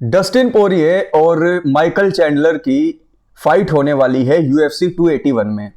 Dustin पोरिये और Michael Chandler की fight होने वाली है UFC 281 में।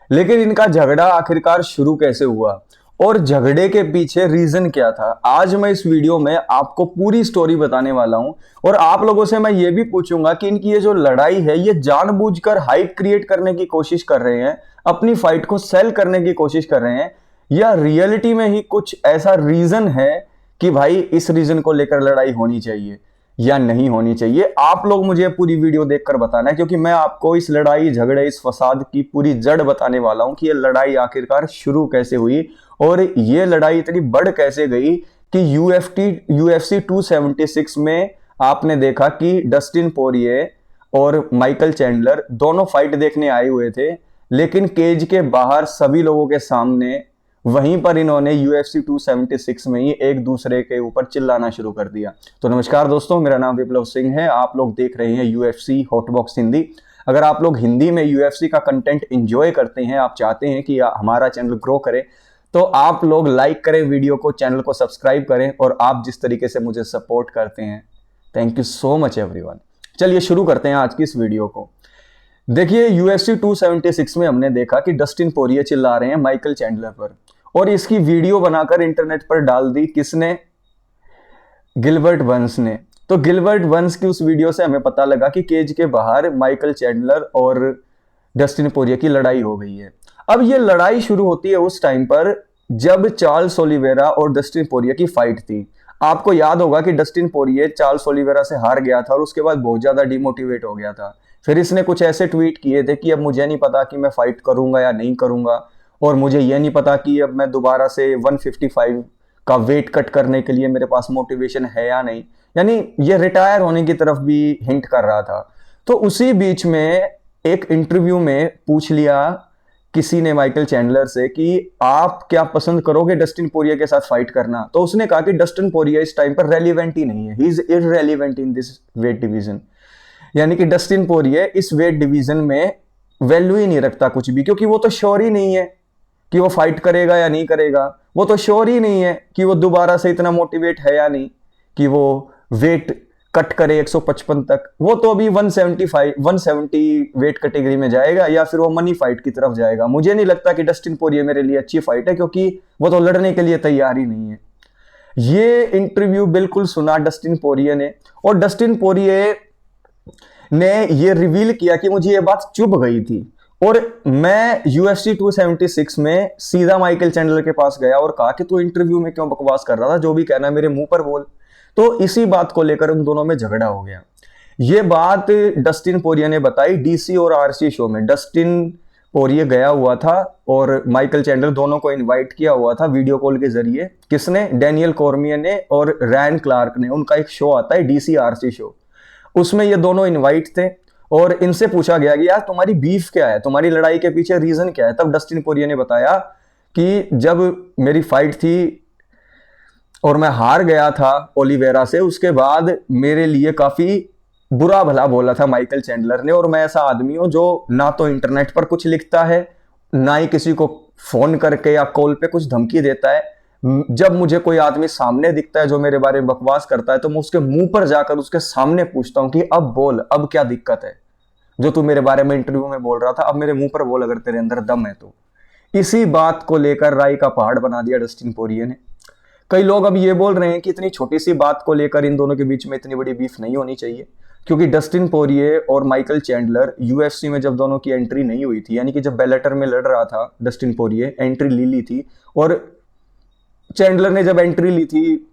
लेकिन इनका झगड़ा आखिरकार शुरू कैसे हुआ और झगड़े के पीछे रीजन क्या था, आज मैं इस वीडियो में आपको पूरी स्टोरी बताने वाला हूं। और आप लोगों से मैं ये भी पूछूंगा कि इनकी ये जो लड़ाई है ये जानबूझकर हाइप क्रिएट करने की कोशिश कर रहे हैं, अपनी फाइट को सेल करने की कोशिश कर रहे हैं, या रियलिटी में ही कुछ ऐसा रीजन है कि भाई इस रीजन को लेकर लड़ाई होनी चाहिए या नहीं होनी चाहिए। आप लोग मुझे पूरी वीडियो देखकर बताना है, क्योंकि मैं आपको इस लड़ाई झगड़े इस फसाद की पूरी जड़ बताने वाला हूं कि ये लड़ाई आखिरकार शुरू कैसे हुई और ये लड़ाई इतनी बढ़ कैसे गई कि UFC 276 में आपने देखा कि डस्टिन पोरिये और माइकल चैंडलर दोनों फाइट देखने आए हुए थे, लेकिन केज के बाहर सभी लोगों के सामने वहीं पर इन्होंने UFC 276 में ही एक दूसरे के ऊपर चिल्लाना शुरू कर दिया। तो नमस्कार दोस्तों, मेरा नाम विप्लव सिंह है। आप लोग देख रहे हैं UFC हॉटबॉक्स हिंदी। अगर आप लोग हिंदी में UFC का कंटेंट एंजॉय करते हैं, आप चाहते हैं कि हमारा चैनल ग्रो करे, तो आप लोग लाइक करें वीडियो को, चैनल को सब्सक्राइब करें। और आप जिस तरीके से मुझे सपोर्ट करते हैं, thank you so much everyone. चलिए शुरू करते हैं आज की इस वीडियो को। देखिए, UFC 276 में हमने देखा कि डस्टिन पोरिये चिल्ला रहे हैं माइकल चैंडलर पर, और इसकी वीडियो बनाकर इंटरनेट पर डाल दी किसने? गिलबर्ट बर्न्स ने। तो गिलबर्ट बर्न्स की उस वीडियो से हमें पता लगा कि केज के बाहर माइकल चैंडलर और डस्टिन पोरिये की लड़ाई हो गई है। अब ये लड़ाई शुरू होती है उस टाइम पर जब चार्ल्स ओलिवेरा और डस्टिन पोरिये की फाइट थी। आपको याद होगा कि डस्टिन पोरिये चार्ल्स ओलिवेरा से हार गया था और उसके बाद बहुत ज्यादा डिमोटिवेट हो गया था। फिर इसने कुछ ऐसे ट्वीट किए थे कि अब मुझे नहीं पता कि मैं फाइट करूंगा या नहीं करूंगा, और मुझे यह नहीं पता कि अब मैं दोबारा से 155 का वेट कट करने के लिए मेरे पास मोटिवेशन है या नहीं। यानी ये रिटायर होने की तरफ भी हिंट कर रहा था। तो उसी बीच में एक इंटरव्यू में पूछ लिया किसी ने माइकल चैंडलर से कि आप क्या पसंद करोगे डस्टिन पोरिये के साथ फाइट करना। तो उसने कहा कि डस्टिन पोरिये इस टाइम पर रेलिवेंट ही नहीं है, he is irrelevant in this weight division. यानी कि डस्टिन पोरिये इस वेट डिवीजन में वैल्यू ही नहीं रखता कुछ भी, क्योंकि वो तो श्योर ही नहीं है कि वो फाइट करेगा या नहीं करेगा। वो तो श्योर ही नहीं है कि वो दोबारा से इतना मोटिवेट है या नहीं कि वो वेट कट करे 155 तक। वो तो अभी 170 वेट कैटेगरी में जाएगा या फिर वो मनी फाइट की तरफ जाएगा। मुझे नहीं लगता कि डस्टिन पोरिये मेरे लिए अच्छी फाइट है, क्योंकि वो तो लड़ने के लिए तैयार ही नहीं है। ये इंटरव्यू बिल्कुल सुना डस्टिन पोरिये ने, और डस्टिन पोरिये ने ये रिवील किया कि मुझे ये बात चुभ गई थी, और मैं UFC 276 में सीधा माइकल चैंडलर के पास गया और कहा कि तू इंटरव्यू में क्यों बकवास कर रहा था, जो भी कहना मेरे मुंह पर बोल। तो इसी बात को लेकर उन दोनों में झगड़ा हो गया। ये बात डस्टिन पोरिये ने बताई DC और RC शो में। डस्टिन पोरिये गया हुआ था और माइकल चैंडलर दोनों को इनवाइट किया हुआ था वीडियो कॉल के जरिए। किसने? डैनियल कॉर्मियर ने और रैन क्लार्क ने। उनका एक शो आता है DC RC शो, उसमें ये दोनों इनवाइट थे। और इनसे पूछा गया कि यार तुम्हारी बीफ क्या है, तुम्हारी लड़ाई के पीछे रीजन क्या है। तब डस्टिन पोरिये ने बताया कि जब मेरी फाइट थी और मैं हार गया था ओलिवेरा से, उसके बाद मेरे लिए काफी बुरा भला बोला था माइकल चैंडलर ने। और मैं ऐसा आदमी हूं जो ना तो इंटरनेट पर कुछ लिखता है, ना ही किसी को फोन करके या कॉल पे कुछ धमकी देता है। जब मुझे कोई आदमी सामने दिखता है जो मेरे बारे में बकवास करता है, तो मैं उसके मुंह पर जाकर उसके सामने पूछता हूं कि अब बोल, अब क्या दिक्कत है जो तू मेरे बारे में इंटरव्यू में बोल रहा था, अब मेरे मुंह पर बोल अगर तेरे अंदर दम है तो। इसी बात को लेकर राई का पहाड़ बना दिया डस्टिन पोरिये ने। कई लोग अब ये बोल रहे हैं कि इतनी छोटी सी बात को लेकर इन दोनों के बीच में इतनी बड़ी बीफ नहीं होनी चाहिए, क्योंकि डस्टिन पोरिये और माइकल चैंडलर UFC में जब दोनों की एंट्री नहीं हुई थी, यानी कि जब बेलेटर में लड़ रहा था डस्टिन पोरिये, एंट्री ले ली थी, और चैंडलर ने जब एंट्री ली थी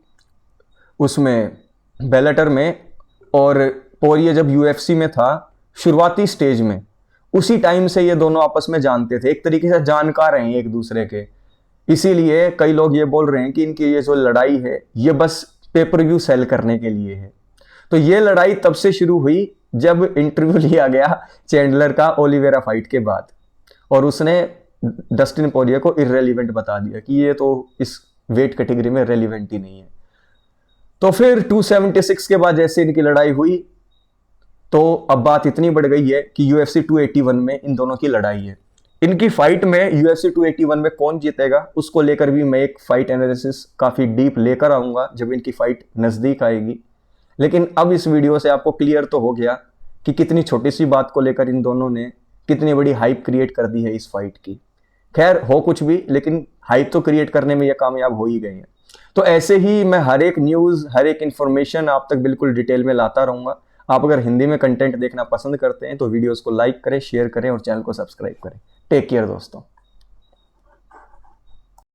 उसमें बेलेटर में, और पोरिये जब UFC में था शुरुआती स्टेज में, उसी टाइम से ये दोनों आपस में जानते थे, एक तरीके से जानकार हैं एक दूसरे के। इसीलिए कई लोग ये बोल रहे हैं कि इनकी ये जो लड़ाई है ये बस पेपर व्यू सेल करने के लिए है। तो ये लड़ाई तब से शुरू हुई जब इंटरव्यू लिया गया चैंडलर का ओलिवेरा फाइट के बाद, और उसने डस्टिन पोरिये को इररेलिवेंट बता दिया कि ये तो इस वेट कैटेगरी में रेलिवेंट ही नहीं है। तो फिर 276 के बाद जैसे इनकी लड़ाई हुई, तो अब बात इतनी बढ़ गई है कि UFC 281 में इन दोनों की लड़ाई है। इनकी फाइट में UFC 281 में कौन जीतेगा उसको लेकर भी मैं एक फाइट एनालिसिस काफी डीप लेकर आऊंगा जब इनकी फाइट नजदीक आएगी। लेकिन अब इस वीडियो से आपको क्लियर तो हो गया कि कितनी छोटी सी बात को लेकर इन दोनों ने कितनी बड़ी हाइप क्रिएट कर दी है इस फाइट की। खैर हो कुछ भी, लेकिन हाइप तो क्रिएट करने में ये कामयाब हो ही गई है। तो ऐसे ही मैं हर एक न्यूज़, हर एक इन्फॉर्मेशन आप तक बिल्कुल डिटेल में लाता रहूंगा। आप अगर हिंदी में कंटेंट देखना पसंद करते हैं तो वीडियोस को लाइक करें, शेयर करें और चैनल को सब्सक्राइब करें। टेक केयर दोस्तों।